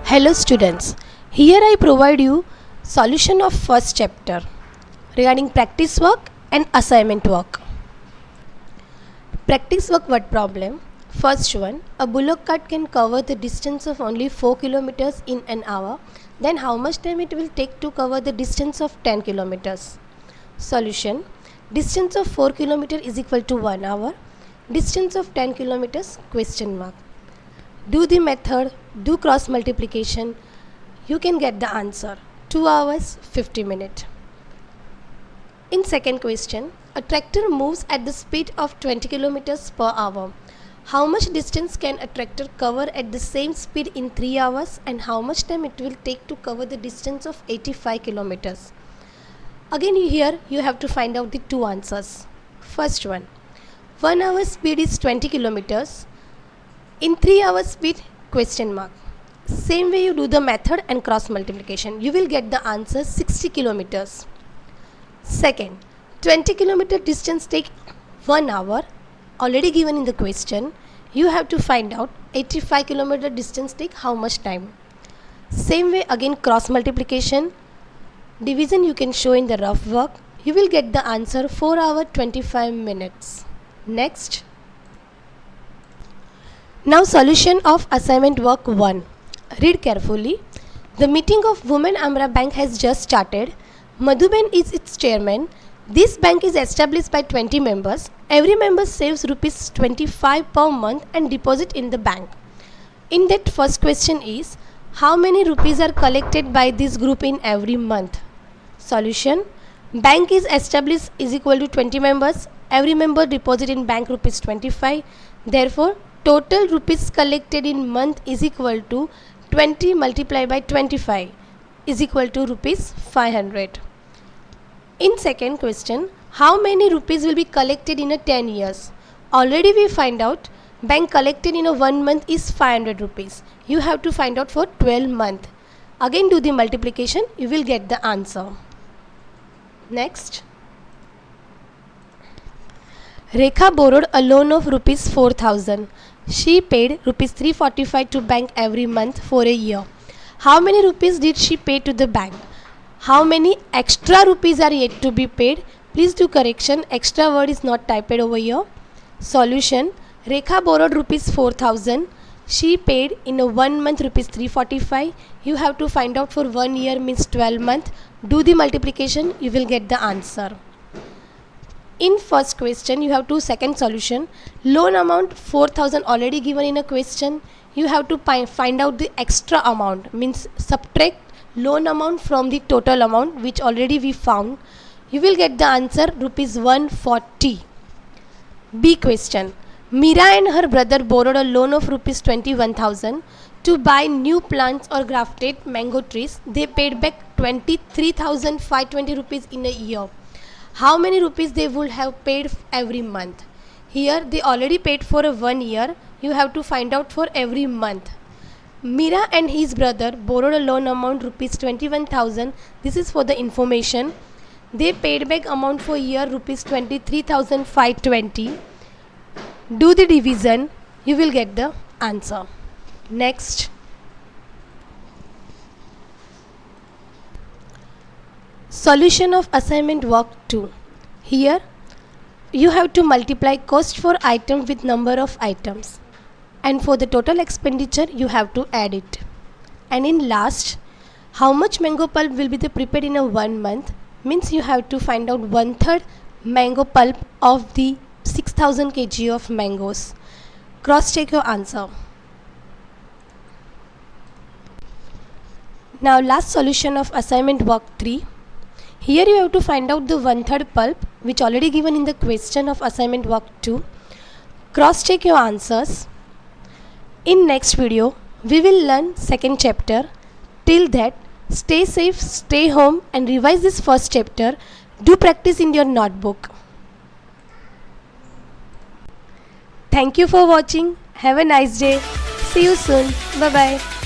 Hello students, here I provide you solution of first chapter regarding practice work and assignment work. Practice work word problem. First one, a bullock cart can cover the distance of only 4 kilometers in an hour. Then how much time it will take to cover the distance of 10 kilometers? Solution, distance of 4 kilometers is equal to 1 hour. Distance of 10 kilometers question mark. Do the method, do cross multiplication, you can get the answer 2 hours 50 minutes. In second question, a tractor moves at the speed of 20 kilometers per hour. How much distance can a tractor cover at the same speed in 3 hours and how much time it will take to cover the distance of 85 kilometers? Again here you have to find out the two answers. First one, 1 hour speed is 20 kilometers. In 3 hours speed question mark. Same way you do the method and cross multiplication. You will get the answer 60 kilometers. Second, 20 kilometer distance take 1 hour. Already given in the question. You have to find out 85 kilometer distance take how much time. Same way again cross multiplication. Division you can show in the rough work. You will get the answer 4 hour 25 minutes. Next. Now solution of assignment work 1. Read carefully. The meeting of Women Amra Bank has just started. Madhuben is its chairman. This bank is established by 20 members. Every member saves rupees 25 per month and deposit in the bank. In that first question is, how many rupees are collected by this group in every month? Solution, bank is established is equal to 20 members. Every member deposit in bank rupees 25. Therefore, total rupees collected in month is equal to 20 multiplied by 25 is equal to rupees 500. In second question, how many rupees will be collected in a 10 years? Already we find out bank collected in a 1 month is 500 rupees. You have to find out for 12 months. Again do the multiplication, you will get the answer. Next. Rekha borrowed a loan of rupees 4,000. She paid rupees 345 to bank every month for a year. How many rupees did she pay to the bank? How many extra rupees are yet to be paid? Please do correction. Extra word is not typed over here. Solution. Rekha borrowed rupees 4,000. She paid in a 1 month rupees 345. You have to find out for 1 year means 12 months. Do the multiplication. You will get the answer. In first question, you have to second solution. Loan amount 4,000 already given in a question. You have to find out the extra amount. Means subtract loan amount from the total amount which already we found. You will get the answer rupees 140. B question. Meera and her brother borrowed a loan of rupees 21,000 to buy new plants or grafted mango trees. They paid back 23,520 rupees in a year. How many rupees they would have paid every month? Here they already paid for a 1 year. You have to find out for every month. Meera and his brother borrowed a loan amount rupees 21,000. This is for the information. They paid back amount for year rupees 23,520. Do the division. You will get the answer. Next. Solution of assignment work 2. Here you have to multiply cost for item with number of items and for the total expenditure you have to add it. And in last, how much mango pulp will be prepared in a 1 month means you have to find out 1/3 mango pulp of the 6,000 kg of mangoes. Cross check your answer. Now last solution of assignment work 3. Here you have to find out the 1/3 pulp which already given in the question of assignment work 2. Cross check your answers. In next video we will learn second chapter. Till that, stay safe, stay home and revise this first chapter. Do practice in your notebook. Thank you for watching. Have a nice day. See you soon. Bye bye.